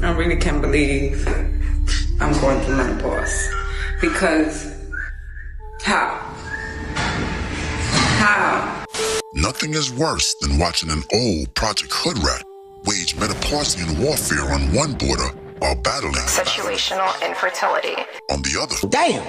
I really can't believe I'm going through menopause. Because how? Nothing is worse than watching an old Project Hood rat wage menopausian warfare on one border while battling situational infertility on the other. Damn!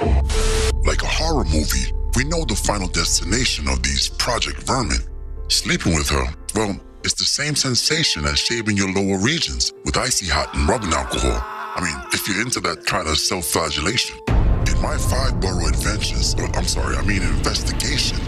Like a horror movie, we know the final destination of these Project Vermin. Sleeping with her, well, it's the same sensation as shaving your lower regions with icy hot and rubbing alcohol. I mean, if you're into that kind of self-flagellation. In my 5-borough investigation,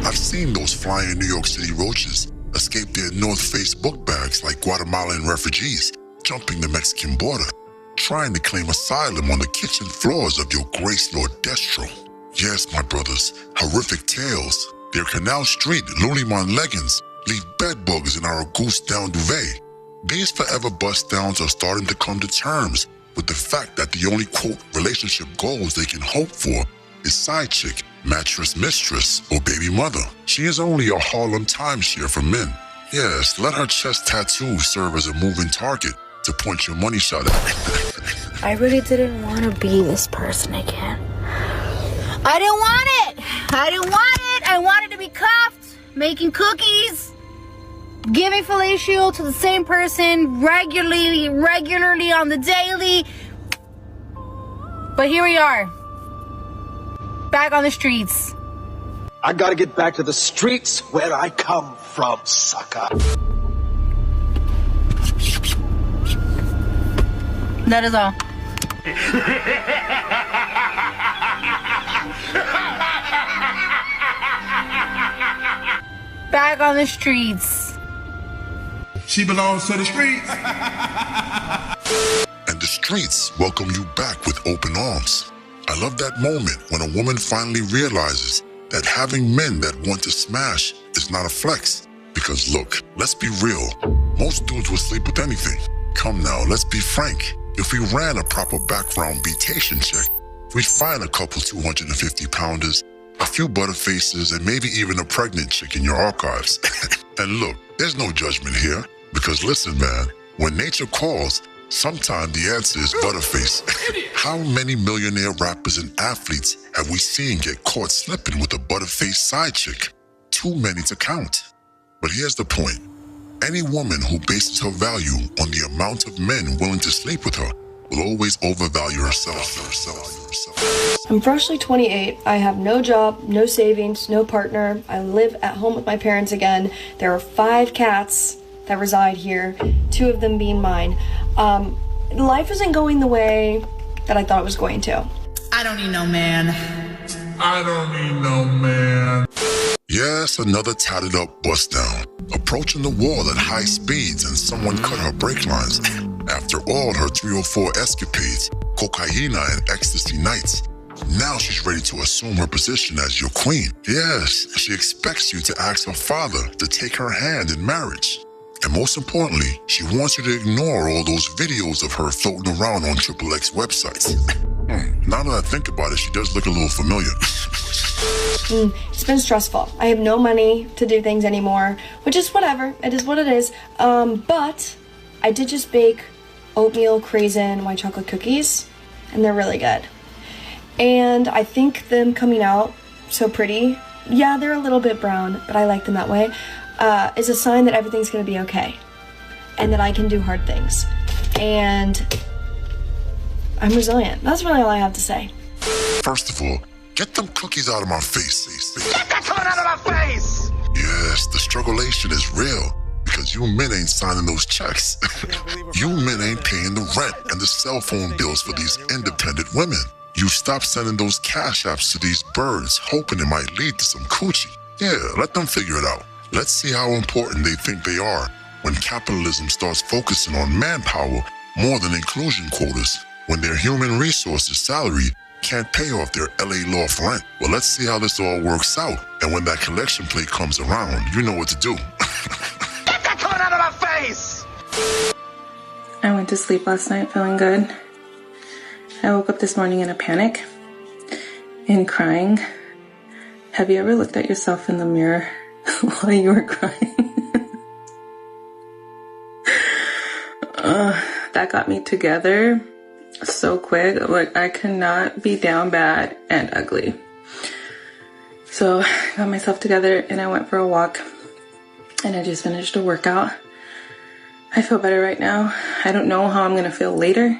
I've seen those flying New York City roaches escape their North Face book bags like Guatemalan refugees, jumping the Mexican border, trying to claim asylum on the kitchen floors of your Grace Lord Destro. Yes, my brothers, horrific tales. Their Canal Street Lulimon leggings leave bedbugs in our goose-down duvet. These forever bust-downs are starting to come to terms with the fact that the only, quote, relationship goals they can hope for is side chick, mattress mistress, or baby mother. She is only a Harlem timeshare for men. Yes, let her chest tattoo serve as a moving target to point your money shot at. I really didn't want to be this person again. I didn't want it! I wanted to be cuffed, making cookies, giving fellatio to the same person regularly on the daily. But here we are, back on the streets. I gotta get back to the streets where I come from, sucker. That is all. Back on the streets. She belongs to the streets. And the streets welcome you back with open arms. I love that moment when a woman finally realizes that having men that want to smash is not a flex. Because look, let's be real. Most dudes will sleep with anything. Come now, let's be frank. If we ran a proper background betation check, we'd find a couple 250-pounders, a few butterfaces, and maybe even a pregnant chick in your archives. And look, there's no judgment here. Because listen, man, when nature calls, sometimes the answer is butterface. How many millionaire rappers and athletes have we seen get caught slipping with a butterface side chick? Too many to count. But here's the point. Any woman who bases her value on the amount of men willing to sleep with her will always overvalue herself. I'm freshly 28. I have no job, no savings, no partner. I live at home with my parents again. There are 5 cats that reside here, 2 of them being mine. Life isn't going the way that I thought it was going to. I don't need no man. I don't need no man. Yes, another tatted up bust down, approaching the wall at high speeds, and someone cut her brake lines. After all her 3 or 4 escapades, cocaina and ecstasy nights, now she's ready to assume her position as your queen. Yes, she expects you to ask her father to take her hand in marriage. And most importantly, she wants you to ignore all those videos of her floating around on XXX websites. Now that I think about it, she does look a little familiar. It's been stressful. I have no money to do things anymore, which is whatever. It is what it is. But I did just bake oatmeal craisin white chocolate cookies, and they're really good. And I think them coming out so pretty, yeah, they're a little bit brown, but I like them that way, is a sign that everything's gonna be okay, and that I can do hard things. And I'm resilient. That's really all I have to say. First of all, get them cookies out of my face. Get that coming out of my face! Yes, the strugglation is real, because you men ain't signing those checks. You men ain't paying the rent and the cell phone bills for these independent women. You stop sending those cash apps to these birds, hoping it might lead to some coochie. Yeah, let them figure it out. Let's see how important they think they are when capitalism starts focusing on manpower more than inclusion quotas, when their human resources salary can't pay off their LA loft rent. Well, let's see how this all works out. And when that collection plate comes around, you know what to do. Get that coming out of my face! I went to sleep last night feeling good. I woke up this morning in a panic and crying. Have you ever looked at yourself in the mirror while you were crying? that got me together so quick. Like, I cannot be down bad and ugly. So I got myself together and I went for a walk and I just finished a workout. I feel better right now. I don't know how I'm gonna feel later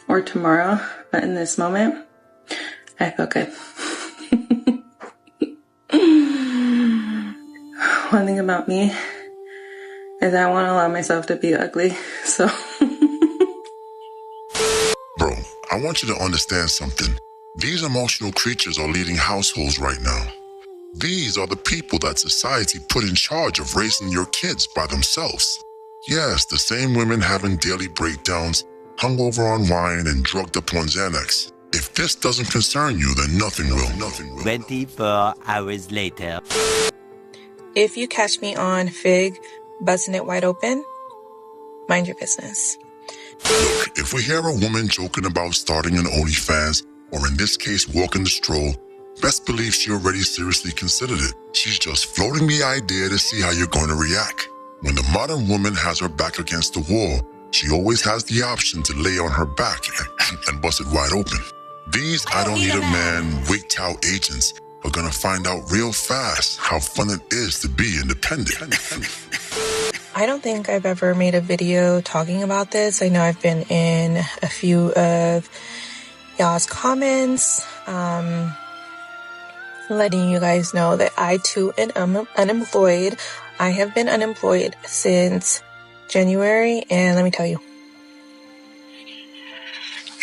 or tomorrow, but in this moment, I feel good. One thing about me is I want to allow myself to be ugly, so. Bro, I want you to understand something. These emotional creatures are leading households right now. These are the people that society put in charge of raising your kids by themselves. Yes, the same women having daily breakdowns, hungover on wine, and drugged up on Xanax. If this doesn't concern you, then nothing will. 24 hours later. If you catch me on Fig busting it wide open, mind your business. Look, if we hear a woman joking about starting an OnlyFans, or in this case, walking the stroll, best believe she already seriously considered it. She's just floating the idea to see how you're going to react. When the modern woman has her back against the wall, she always has the option to lay on her back and bust it wide open. These I don't need a man wig towel agents are gonna find out real fast how fun it is to be independent. I don't think I've ever made a video talking about this. I know I've been in a few of y'all's comments, letting you guys know that I too am unemployed. I have been unemployed since January, and let me tell you,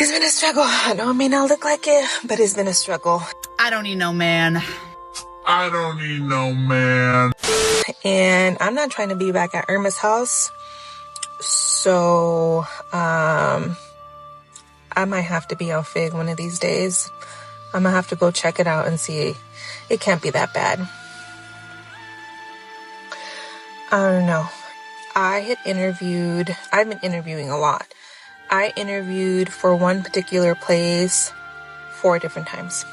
it's been a struggle. I know it may not look like it, but it's been a struggle. I don't need no man. I don't need no man. And I'm not trying to be back at Irma's house, so I might have to be on Fig one of these days. I'm gonna have to go check it out and see. It can't be that bad. I don't know. I've been interviewing a lot. I interviewed for one particular place 4 different times.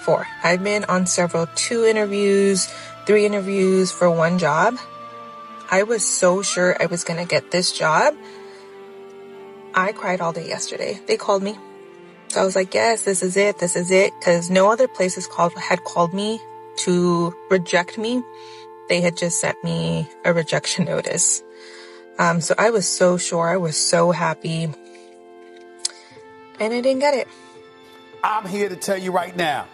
4. I've been on 2 interviews, 3 interviews for one job. I was so sure I was going to get this job. I cried all day yesterday. They called me. So I was like, yes, this is it. Because no other places had called me to reject me. They had just sent me a rejection notice. So I was so sure. I was so happy. And I didn't get it. I'm here to tell you right now,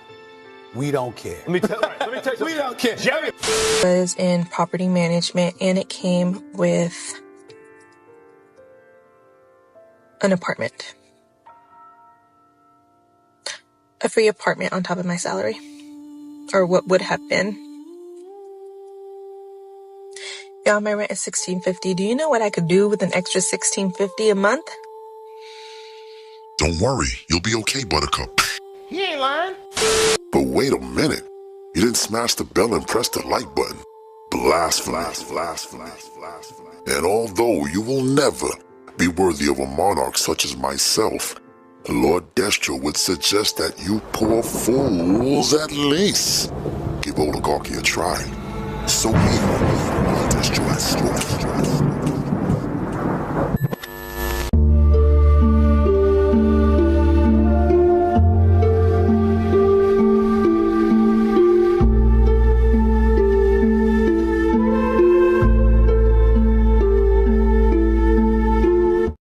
we don't care. Let me tell you, we don't care. Jerry was in property management, and it came with an apartment. A free apartment on top of my salary. Or what would have been. Yeah, my rent is $1,650. Do you know what I could do with an extra $1,650 a month? Don't worry, you'll be okay, Buttercup. He ain't lying. But wait a minute. You didn't smash the bell and press the like button. Blasphemy. And although you will never be worthy of a monarch such as myself, Lord Destro would suggest that you poor fools at least give oligarchy a try. So Destro has